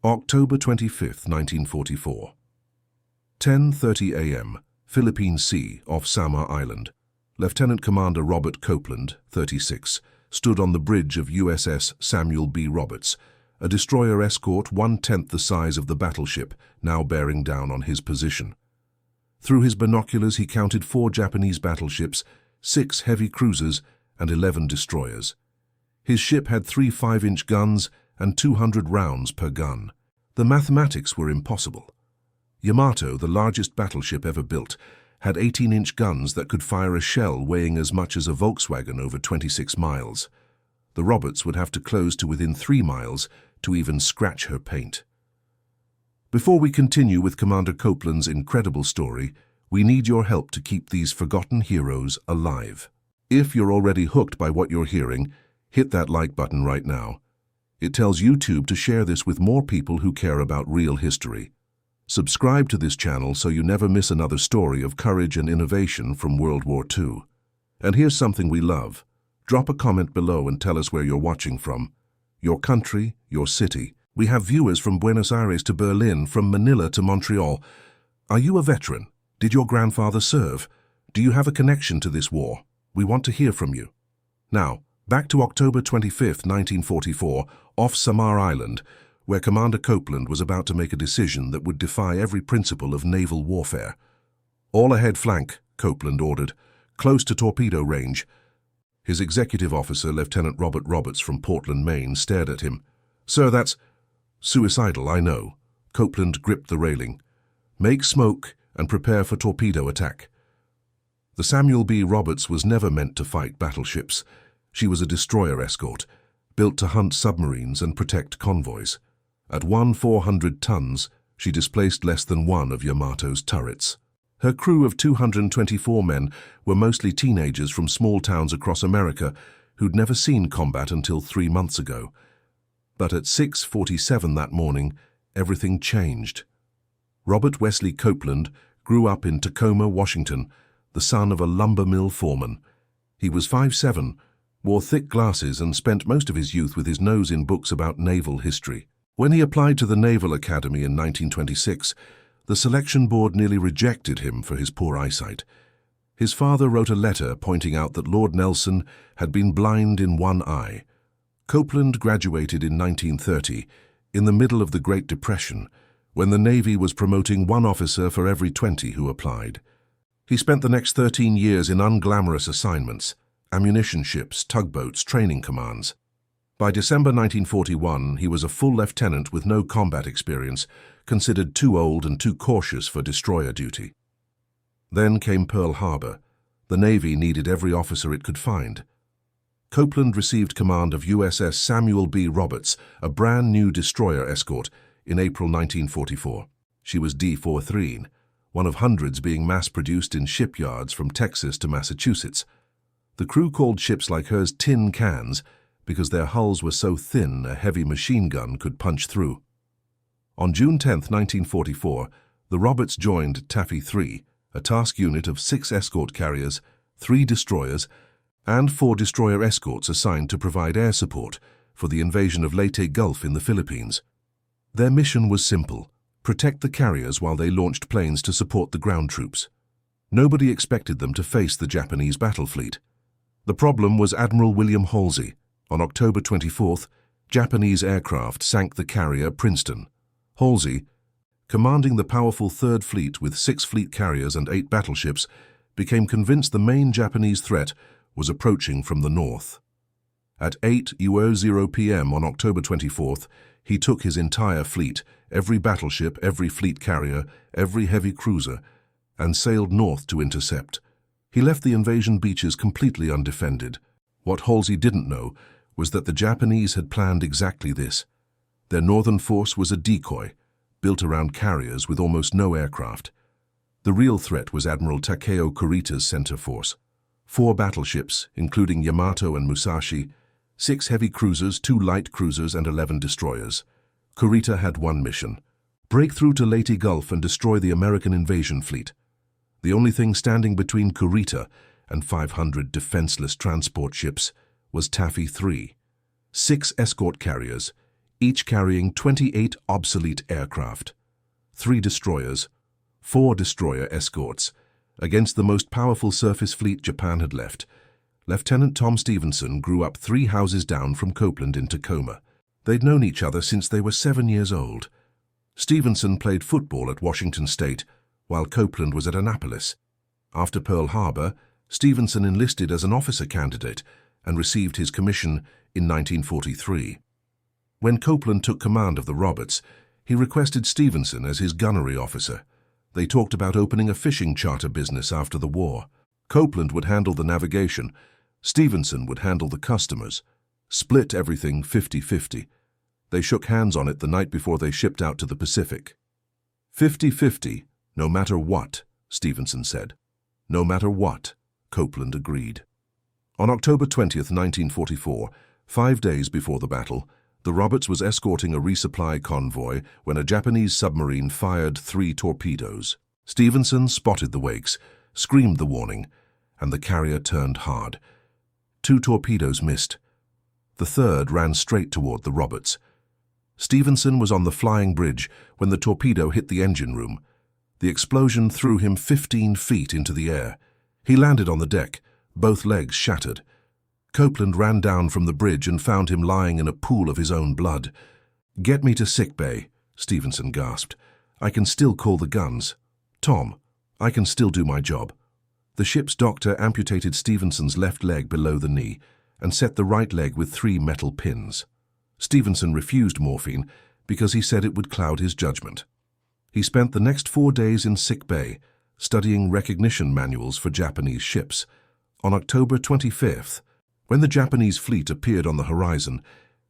October 25, 1944. 10:30 a.m., Philippine Sea off Samar Island. Lieutenant Commander Robert Copeland, 36, stood on the bridge of USS Samuel B. Roberts, a destroyer escort 1/10 the size of the battleship, now bearing down on his position. Through his binoculars he counted 4 Japanese battleships, 6 heavy cruisers, and 11 destroyers. His ship had 3 5-inch guns and 200 rounds per gun. The mathematics were impossible. Yamato, the largest battleship ever built, had 18-inch guns that could fire a shell weighing as much as a Volkswagen over 26 miles. The Roberts would have to close to within 3 miles to even scratch her paint. Before we continue with Commander Copeland's incredible story, we need your help to keep these forgotten heroes alive. If you're already hooked by what you're hearing, hit that like button right now. It tells YouTube to share this with more people who care about real history. Subscribe to this channel so you never miss another story of courage and innovation from World War II. And here's something we love. Drop a comment below and tell us where you're watching from. Your country, your city. We have viewers from Buenos Aires to Berlin, from Manila to Montreal. Are you a veteran? Did your grandfather serve? Do you have a connection to this war? We want to hear from you. Now, back to October 25, 1944, off Samar Island, where Commander Copeland was about to make a decision that would defy every principle of naval warfare. All ahead flank, Copeland ordered, close to torpedo range. His executive officer, Lieutenant Robert Roberts from Portland, Maine, stared at him. "Sir, that's suicidal, I know." Copeland gripped the railing. "Make smoke and prepare for torpedo attack." The Samuel B. Roberts was never meant to fight battleships. She was a destroyer escort, built to hunt submarines and protect convoys. At 400 tons, she displaced less than one of Yamato's turrets. Her crew of 224 men were mostly teenagers from small towns across America who'd never seen combat until 3 months ago. But at 6:47 that morning, everything changed. Robert Wesley Copeland grew up in Tacoma, Washington, the son of a lumber mill foreman. He was 5'7", wore thick glasses, and spent most of his youth with his nose in books about naval history. When he applied to the Naval Academy in 1926, the selection board nearly rejected him for his poor eyesight. His father wrote a letter pointing out that Lord Nelson had been blind in one eye. Copeland graduated in 1930, in the middle of the Great Depression, when the Navy was promoting 1 officer for every 20 who applied. He spent the next 13 years in unglamorous assignments, ammunition ships, tugboats, training commands. By December 1941, he was a full lieutenant with no combat experience, considered too old and too cautious for destroyer duty. Then came Pearl Harbor. The Navy needed every officer it could find. Copeland received command of USS Samuel B. Roberts, a brand new destroyer escort, in April 1944. She was D-43, one of hundreds being mass-produced in shipyards from Texas to Massachusetts. The crew called ships like hers tin cans because their hulls were so thin a heavy machine gun could punch through. On June 10, 1944, the Roberts joined Taffy 3, a task unit of 6 escort carriers, 3 destroyers, and 4 destroyer escorts assigned to provide air support for the invasion of Leyte Gulf in the Philippines. Their mission was simple: protect the carriers while they launched planes to support the ground troops. Nobody expected them to face the Japanese battle fleet. The problem was Admiral William Halsey. On October 24th, Japanese aircraft sank the carrier Princeton. Halsey, commanding the powerful Third Fleet with 6 fleet carriers and 8 battleships, became convinced the main Japanese threat was approaching from the north. At 8:00 p.m. on October 24th, he took his entire fleet, every battleship, every fleet carrier, every heavy cruiser, and sailed north to intercept. He left the invasion beaches completely undefended. What Halsey didn't know was that the Japanese had planned exactly this. Their northern force was a decoy, built around carriers with almost no aircraft. The real threat was Admiral Takeo Kurita's center force. 4 battleships, including Yamato and Musashi, 6 heavy cruisers, 2 light cruisers, and 11 destroyers. Kurita had one mission: break through to Leyte Gulf and destroy the American invasion fleet. The only thing standing between Kurita and 500 defenseless transport ships was Taffy 3. 6 escort carriers, each carrying 28 obsolete aircraft, 3 destroyers, 4 destroyer escorts, against the most powerful surface fleet Japan had left. Lieutenant Tom Stevenson grew up 3 houses down from Copeland in Tacoma. They'd known each other since they were 7 years old. Stevenson played football at Washington State, while Copeland was at Annapolis. After Pearl Harbor, Stevenson enlisted as an officer candidate and received his commission in 1943. When Copeland took command of the Roberts, he requested Stevenson as his gunnery officer. They talked about opening a fishing charter business after the war. Copeland would handle the navigation, Stevenson would handle the customers. Split everything 50-50. They shook hands on it the night before they shipped out to the Pacific. 50-50, no matter what, Stevenson said. No matter what, Copeland agreed. On October 20, 1944, 5 days before the battle, the Roberts was escorting a resupply convoy when a Japanese submarine fired 3 torpedoes. Stevenson spotted the wakes, screamed the warning, and the carrier turned hard. 2 torpedoes missed. The third ran straight toward the Roberts. Stevenson was on the flying bridge when the torpedo hit the engine room. The explosion threw him 15 feet into the air. He landed on the deck, both legs shattered. Copeland ran down from the bridge and found him lying in a pool of his own blood. "Get me to sick bay," Stevenson gasped. "I can still call the guns. Tom, I can still do my job." The ship's doctor amputated Stevenson's left leg below the knee and set the right leg with 3 metal pins. Stevenson refused morphine because he said it would cloud his judgment. He spent the next 4 days in sick bay, studying recognition manuals for Japanese ships. On October 25th, when the Japanese fleet appeared on the horizon,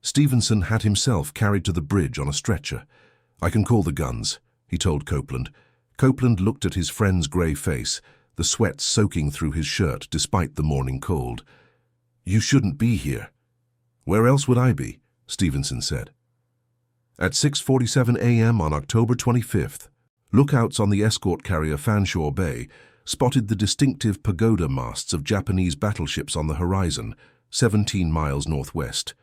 Stevenson had himself carried to the bridge on a stretcher. "I can call the guns," he told Copeland. Copeland looked at his friend's grey face, the sweat soaking through his shirt despite the morning cold. "You shouldn't be here." "Where else would I be?" Stevenson said. At 6:47 a.m. on October 25th, lookouts on the escort carrier Fanshawe Bay spotted the distinctive pagoda masts of Japanese battleships on the horizon, 17 miles northwest.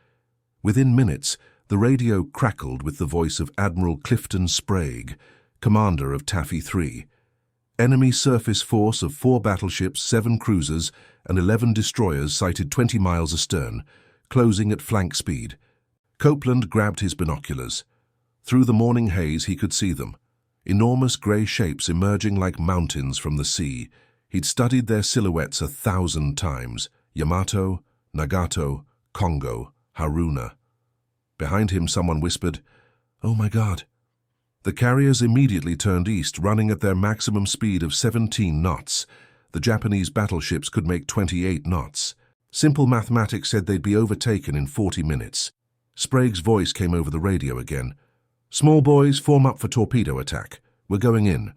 Within minutes, the radio crackled with the voice of Admiral Clifton Sprague, commander of Taffy 3. Enemy surface force of 4 battleships, 7 cruisers, and 11 destroyers sighted 20 miles astern, closing at flank speed. Copeland grabbed his binoculars. Through the morning haze he could see them, enormous grey shapes emerging like mountains from the sea. He'd studied their silhouettes 1,000 times: Yamato, Nagato, Kongo, Haruna. Behind him someone whispered, "Oh my God." The carriers immediately turned east, running at their maximum speed of 17 knots. The Japanese battleships could make 28 knots. Simple mathematics said they'd be overtaken in 40 minutes. Sprague's voice came over the radio again. "Small boys, form up for torpedo attack. We're going in."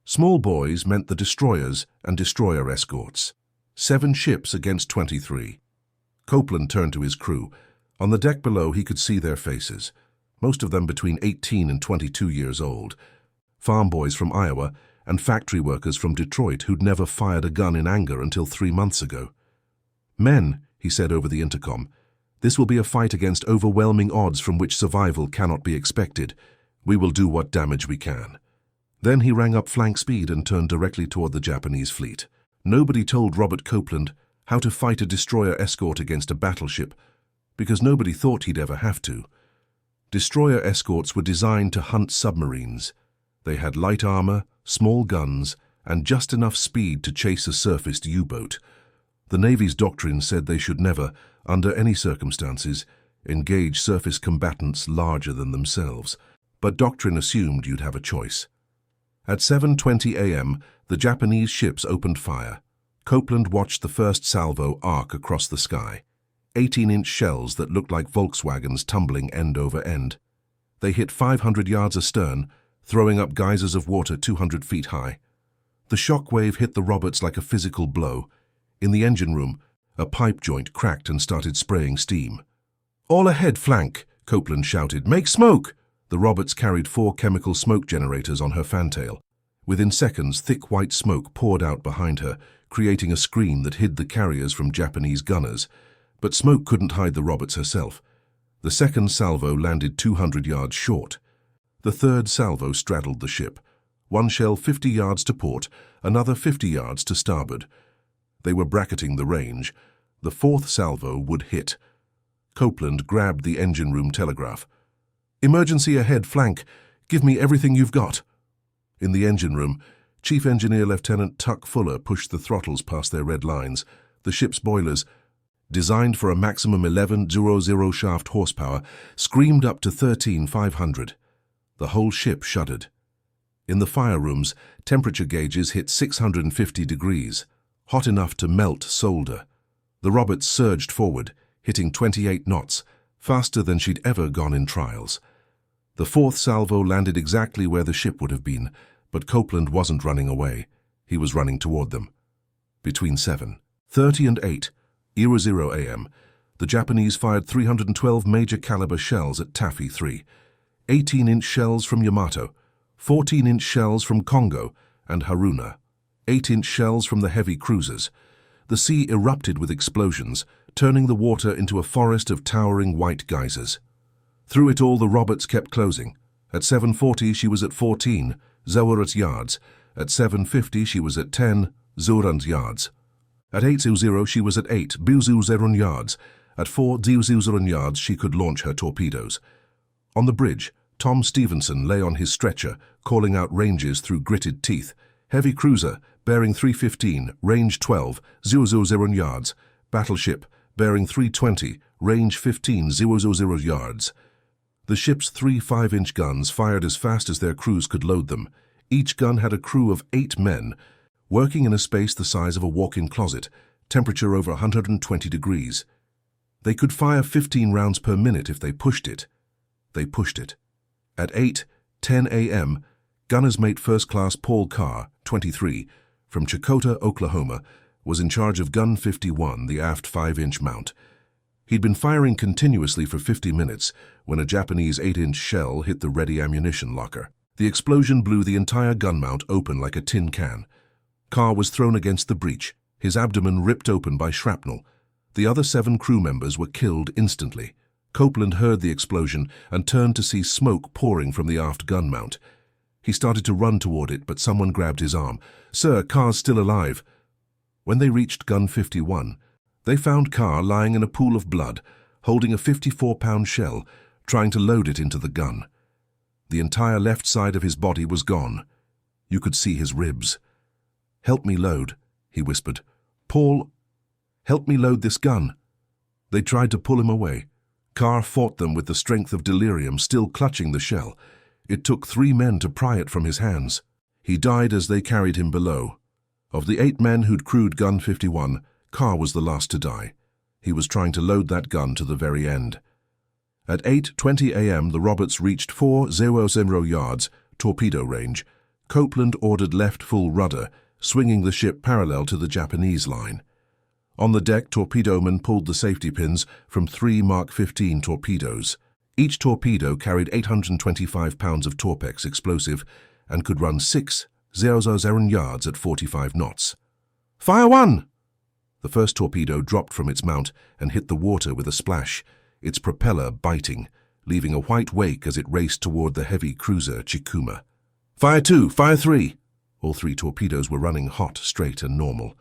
Small boys meant the destroyers and destroyer escorts. 7 ships against 23. Copeland turned to his crew. On the deck below he could see their faces, most of them between 18 and 22 years old. Farm boys from Iowa and factory workers from Detroit who'd never fired a gun in anger until 3 months ago. "Men," he said over the intercom, "this will be a fight against overwhelming odds from which survival cannot be expected. We will do what damage we can." Then he rang up flank speed and turned directly toward the Japanese fleet. Nobody told Robert Copeland how to fight a destroyer escort against a battleship, because nobody thought he'd ever have to. Destroyer escorts were designed to hunt submarines. They had light armor, small guns, and just enough speed to chase a surfaced U-boat. The Navy's doctrine said they should never, under any circumstances, engage surface combatants larger than themselves, but doctrine assumed you'd have a choice. At 7:20 a.m., the Japanese ships opened fire. Copeland watched the first salvo arc across the sky. 18-inch shells that looked like Volkswagens tumbling end over end. They hit 500 yards astern, throwing up geysers of water 200 feet high. The shock wave hit the Roberts like a physical blow. In the engine room, a pipe joint cracked and started spraying steam. "All ahead flank," Copeland shouted. "Make smoke!" The Roberts carried 4 chemical smoke generators on her fantail. Within seconds, thick white smoke poured out behind her, creating a screen that hid the carriers from Japanese gunners. But smoke couldn't hide the Roberts herself. The second salvo landed 200 yards short. The third salvo straddled the ship. One shell 50 yards to port, another 50 yards to starboard. They were bracketing the range. The fourth salvo would hit. Copeland grabbed the engine room telegraph. "Emergency ahead, flank. Give me everything you've got." In the engine room, Chief Engineer Lieutenant Tuck Fuller pushed the throttles past their red lines. The ship's boilers, designed for a maximum 11,000 shaft horsepower, screamed up to 13,500. The whole ship shuddered. In the fire rooms, temperature gauges hit 650 degrees, hot enough to melt solder. The Roberts surged forward, hitting 28 knots, faster than she'd ever gone in trials. The fourth salvo landed exactly where the ship would have been, but Copeland wasn't running away. He was running toward them. Between 7:30 and 8:00 a.m., the Japanese fired 312 major caliber shells at Taffy 3, 18-inch shells from Yamato, 14-inch shells from Kongo and Haruna, 8-inch shells from the heavy cruisers. The sea erupted with explosions, turning the water into a forest of towering white geysers. Through it all, the Roberts kept closing. At 7:40, she was at 14 Zorat yards. At 7:50, she was at 10 Zorand yards. At 8:00, she was at 8 Buzuzerun yards. At 4 Buzuzerun yards, she could launch her torpedoes. On the bridge, Tom Stevenson lay on his stretcher, calling out ranges through gritted teeth. Heavy cruiser, bearing 315, range 12, 000 yards. Battleship, bearing 320, range 15, 000 yards. The ship's 3 5-inch guns fired as fast as their crews could load them. Each gun had a crew of 8 men, working in a space the size of a walk-in closet, temperature over 120 degrees. They could fire 15 rounds per minute if they pushed it. They pushed it. At 8:10 a.m., gunner's mate First Class Paul Carr, 23, from Chakotah, Oklahoma, was in charge of Gun 51, the aft 5-inch mount. He'd been firing continuously for 50 minutes when a Japanese 8-inch shell hit the ready ammunition locker. The explosion blew the entire gun mount open like a tin can. Carr was thrown against the breech, his abdomen ripped open by shrapnel. The other 7 crew members were killed instantly. Copeland heard the explosion and turned to see smoke pouring from the aft gun mount. He started to run toward it, but someone grabbed his arm. "Sir, Carr's still alive." When they reached Gun 51, they found Carr lying in a pool of blood, holding a 54-pound shell, trying to load it into the gun. The entire left side of his body was gone. You could see his ribs. "Help me load," he whispered. "Paul, help me load this gun." They tried to pull him away. Carr fought them with the strength of delirium, still clutching the shell. It took 3 men to pry it from his hands. He died as they carried him below. Of the 8 men who'd crewed Gun 51, Carr was the last to die. He was trying to load that gun to the very end. At 8:20 a.m., the Roberts reached 400 yards, torpedo range. Copeland ordered left full rudder, swinging the ship parallel to the Japanese line. On the deck, torpedomen pulled the safety pins from 3 Mark 15 torpedoes. Each torpedo carried 825 pounds of Torpex explosive and could run 600 yards at 45 knots. "Fire one!" The first torpedo dropped from its mount and hit the water with a splash, its propeller biting, leaving a white wake as it raced toward the heavy cruiser Chikuma. "Fire two! Fire three!" All 3 torpedoes were running hot, straight, and normal.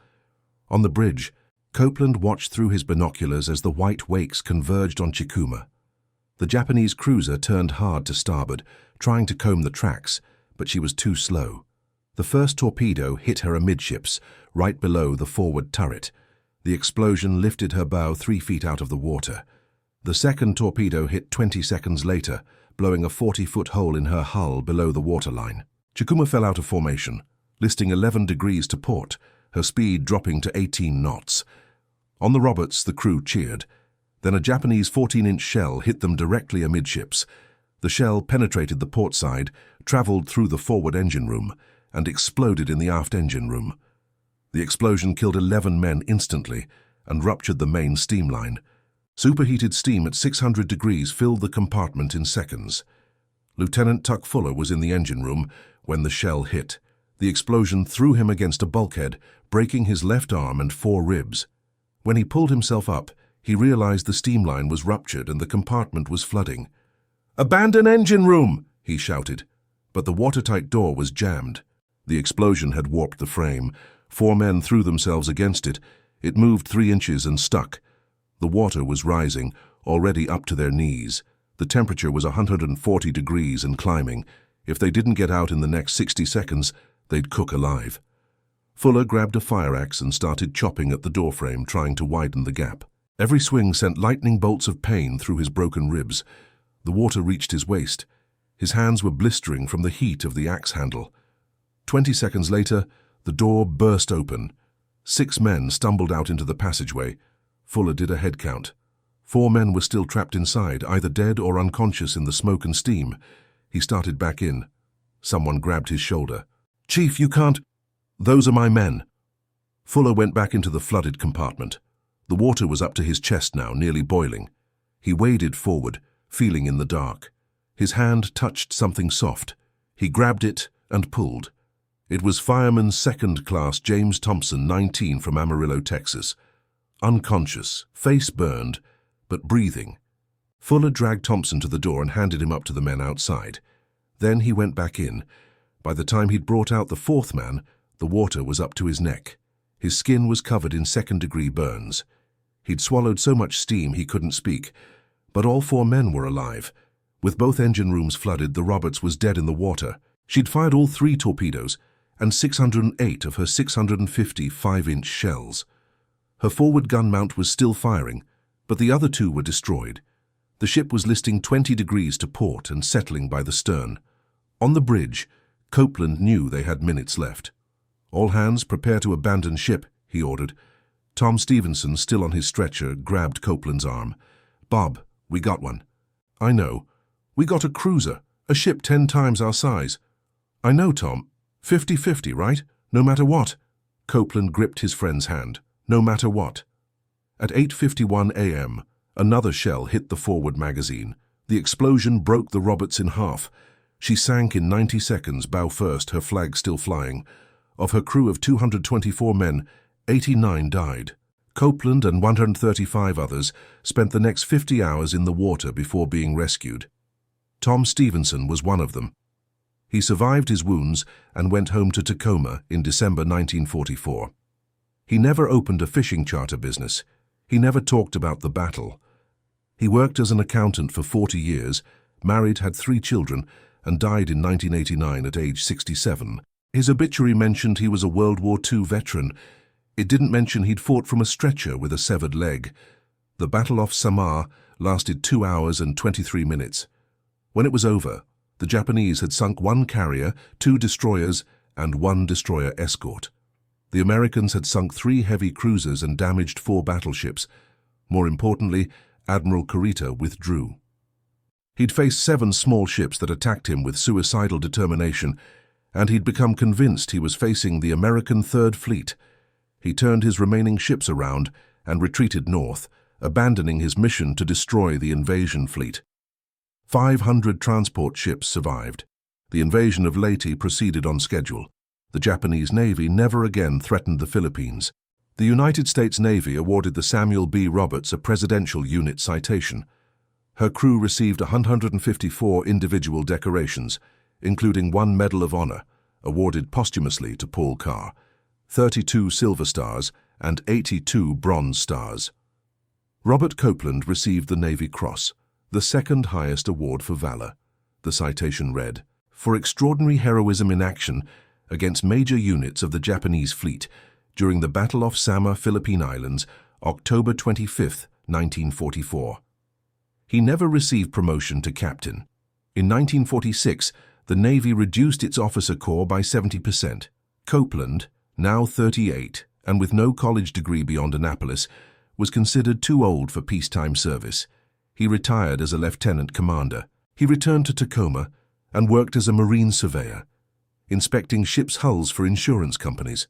On the bridge, Copeland watched through his binoculars as the white wakes converged on Chikuma. The Japanese cruiser turned hard to starboard, trying to comb the tracks, but she was too slow. The first torpedo hit her amidships, right below the forward turret. The explosion lifted her bow 3 feet out of the water. The second torpedo hit 20 seconds later, blowing a 40-foot hole in her hull below the waterline. Chikuma fell out of formation, listing 11 degrees to port, her speed dropping to 18 knots. On the Roberts, the crew cheered. Then a Japanese 14-inch shell hit them directly amidships. The shell penetrated the port side, traveled through the forward engine room, and exploded in the aft engine room. The explosion killed 11 men instantly and ruptured the main steam line. Superheated steam at 600 degrees filled the compartment in seconds. Lieutenant Tuck Fuller was in the engine room when the shell hit. The explosion threw him against a bulkhead, breaking his left arm and 4 ribs. When he pulled himself up, He realized the steam line was ruptured and the compartment was flooding. "Abandon engine room!" he shouted. But the watertight door was jammed. The explosion had warped the frame. 4 men threw themselves against it. It moved 3 inches and stuck. The water was rising, already up to their knees. The temperature was 140 degrees and climbing. If they didn't get out in the next 60 seconds, they'd cook alive. Fuller grabbed a fire axe and started chopping at the doorframe, trying to widen the gap. Every swing sent lightning bolts of pain through his broken ribs. The water reached his waist. His hands were blistering from the heat of the axe handle. 20 seconds later, the door burst open. 6 men stumbled out into the passageway. Fuller did a head count. 4 men were still trapped inside, either dead or unconscious in the smoke and steam. He started back in. Someone grabbed his shoulder. "Chief, you can't—" "Those are my men." Fuller went back into the flooded compartment. The water was up to his chest now, nearly boiling. He waded forward, feeling in the dark. His hand touched something soft. He grabbed it and pulled. It was Fireman 2nd Class James Thompson, 19, from Amarillo, Texas. Unconscious, face burned, but breathing. Fuller dragged Thompson to the door and handed him up to the men outside. Then he went back in. By the time he'd brought out the 4th man, the water was up to his neck. His skin was covered in 2nd-degree burns. He'd swallowed so much steam he couldn't speak, but all 4 men were alive. With both engine rooms flooded, the Roberts was dead in the water. She'd fired all 3 torpedoes and 608 of her 650 5-inch shells. Her forward gun mount was still firing, but the other 2 were destroyed. The ship was listing 20 degrees to port and settling by the stern. On the bridge, Copeland knew they had minutes left. "All hands prepare to abandon ship," he ordered. Tom Stevenson, still on his stretcher, grabbed Copeland's arm. "Bob, we got one." "I know. We got a cruiser, a ship 10 times our size." "I know, Tom. 50-50, right? No matter what." Copeland gripped his friend's hand. "No matter what." At 8:51 a.m., another shell hit the forward magazine. The explosion broke the Roberts in half. She sank in 90 seconds, bow first, her flag still flying. Of her crew of 224 men, 89 died. Copeland and 135 others spent the next 50 hours in the water before being rescued. Tom Stevenson was one of them. He survived his wounds and went home to Tacoma in December 1944. He never opened a fishing charter business. He never talked about the battle. He worked as an accountant for 40 years, married, had 3 children, and died in 1989 at age 67. His obituary mentioned he was a World War II veteran. It didn't mention he'd fought from a stretcher with a severed leg. The battle off Samar lasted 2 hours and 23 minutes. When it was over, the Japanese had sunk 1 carrier, 2 destroyers, and 1 destroyer escort. The Americans had sunk 3 heavy cruisers and damaged 4 battleships. More importantly, Admiral Kurita withdrew. He'd faced 7 small ships that attacked him with suicidal determination, and he'd become convinced he was facing the American Third Fleet. He turned his remaining ships around and retreated north, abandoning his mission to destroy the invasion fleet. 500 transport ships survived. The invasion of Leyte proceeded on schedule. The Japanese Navy never again threatened the Philippines. The United States Navy awarded the Samuel B. Roberts a Presidential Unit Citation. Her crew received 154 individual decorations, including 1 Medal of Honor, awarded posthumously to Paul Carr, 32 Silver Stars, and 82 Bronze Stars. Robert Copeland received the Navy Cross, the 2nd highest award for valor. The citation read, "For extraordinary heroism in action against major units of the Japanese fleet during the Battle off Samar, Philippine Islands, October 25, 1944. He never received promotion to captain. In 1946, the Navy reduced its officer corps by 70%. Copeland, now 38 and with no college degree beyond Annapolis, was considered too old for peacetime service. He retired as a lieutenant commander. He returned to Tacoma and worked as a marine surveyor, inspecting ships' hulls for insurance companies.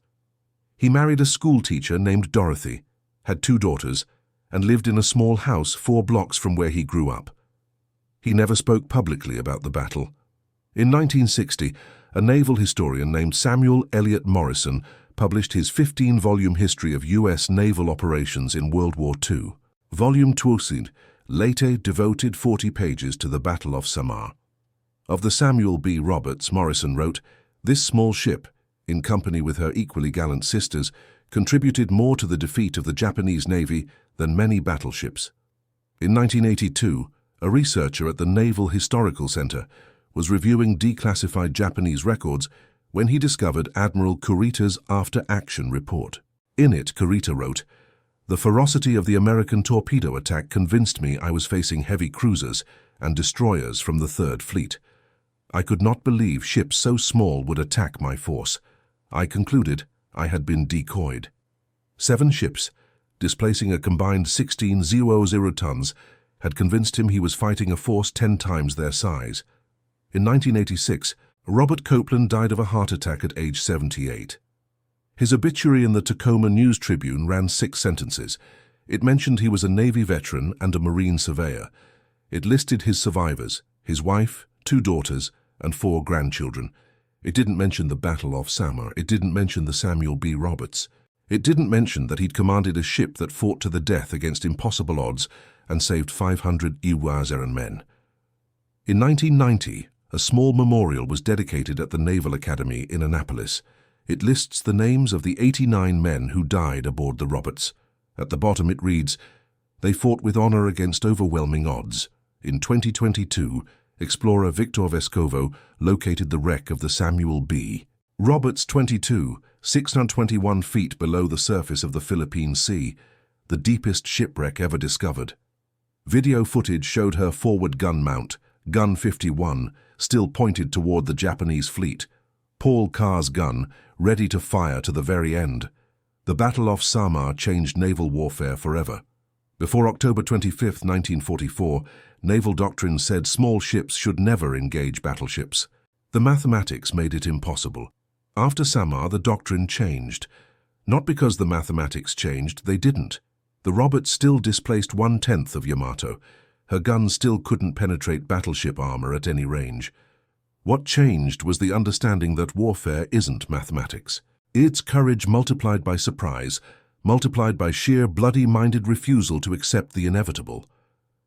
He married a school teacher named Dorothy, had 2 daughters, and lived in a small house 4 blocks from where he grew up. He never spoke publicly about the battle. In 1960, a naval historian named Samuel Eliot Morrison published his 15-volume history of U.S. naval operations in World War II. Volume 2, later devoted 40 pages to the Battle of Samar. Of the Samuel B. Roberts, Morrison wrote, "This small ship, in company with her equally gallant sisters, contributed more to the defeat of the Japanese Navy than many battleships." In 1982, a researcher at the Naval Historical Center was reviewing declassified Japanese records when he discovered Admiral Kurita's after-action report. In it, Kurita wrote, "The ferocity of the American torpedo attack convinced me I was facing heavy cruisers and destroyers from the Third Fleet. I could not believe ships so small would attack my force. I concluded I had been decoyed." 7 ships, displacing a combined 16,000 tons, had convinced him he was fighting a force 10 times their size. In 1986, Robert Copeland died of a heart attack at age 78. His obituary in the Tacoma News Tribune ran 6 sentences. It mentioned he was a Navy veteran and a Marine surveyor. It listed his survivors, his wife, 2 daughters, and 4 grandchildren. It didn't mention the Battle of Samar. It didn't mention the Samuel B. Roberts. It didn't mention that he'd commanded a ship that fought to the death against impossible odds and saved 500 Iwasaran men. In 1990, a small memorial was dedicated at the Naval Academy in Annapolis. It lists the names of the 89 men who died aboard the Roberts. At the bottom it reads, "They fought with honor against overwhelming odds. In 2022, explorer Victor Vescovo located the wreck of the Samuel B. Roberts 22, 621 feet below the surface of the Philippine Sea, the deepest shipwreck ever discovered. Video footage showed her forward gun mount, Gun 51, still pointed toward the Japanese fleet. Paul Carr's gun, ready to fire to the very end. The Battle of Samar changed naval warfare forever. Before October 25, 1944, naval doctrine said small ships should never engage battleships. The mathematics made it impossible. After Samar, the doctrine changed. Not because the mathematics changed, they didn't. The Roberts still displaced 1/10 of Yamato. Her guns still couldn't penetrate battleship armor at any range. What changed was the understanding that warfare isn't mathematics. It's courage multiplied by surprise, multiplied by sheer bloody-minded refusal to accept the inevitable.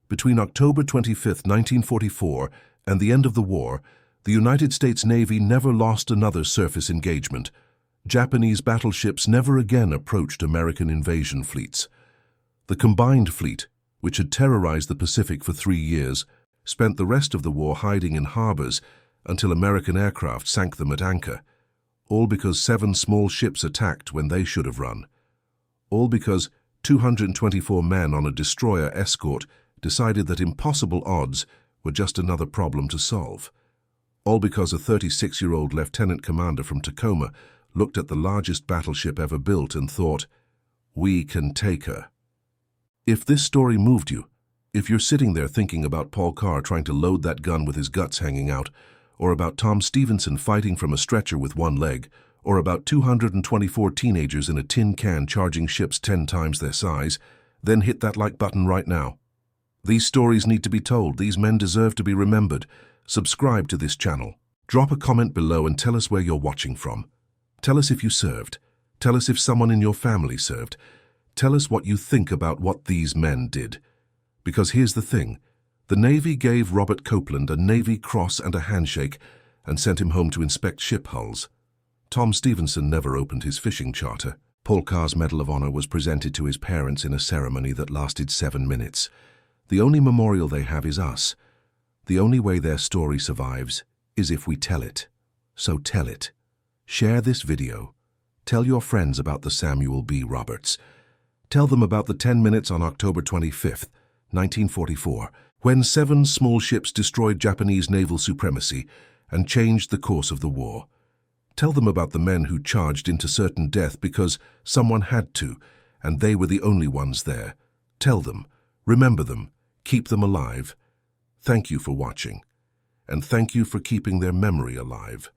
Between October 25, 1944 and the end of the war, the United States Navy never lost another surface engagement. Japanese battleships never again approached American invasion fleets. The combined fleet, which had terrorized the Pacific for 3 years, spent the rest of the war hiding in harbors until American aircraft sank them at anchor. All because 7 small ships attacked when they should have run. All because 224 men on a destroyer escort decided that impossible odds were just another problem to solve. All because a 36-year-old lieutenant commander from Tacoma looked at the largest battleship ever built and thought, "We can take her." If this story moved you, if you're sitting there thinking about Paul Carr trying to load that gun with his guts hanging out, or about Tom Stevenson fighting from a stretcher with 1 leg, or about 224 teenagers in a tin can charging ships 10 times their size, then hit that like button right now. These stories need to be told. These men deserve to be remembered. Subscribe to this channel. Drop a comment below and tell us where you're watching from. Tell us if you served. Tell us if someone in your family served. Tell us what you think about what these men did. Because here's the thing. The Navy gave Robert Copeland a Navy Cross and a handshake and sent him home to inspect ship hulls. Tom Stevenson never opened his fishing charter. Paul Carr's Medal of Honor was presented to his parents in a ceremony that lasted 7 minutes. The only memorial they have is us. The only way their story survives is if we tell it. So tell it. Share this video. Tell your friends about the Samuel B. Roberts. Tell them about the 10 minutes on October 25th, 1944, when 7 small ships destroyed Japanese naval supremacy and changed the course of the war. Tell them about the men who charged into certain death because someone had to, and they were the only ones there. Tell them, remember them, keep them alive. Thank you for watching, and thank you for keeping their memory alive.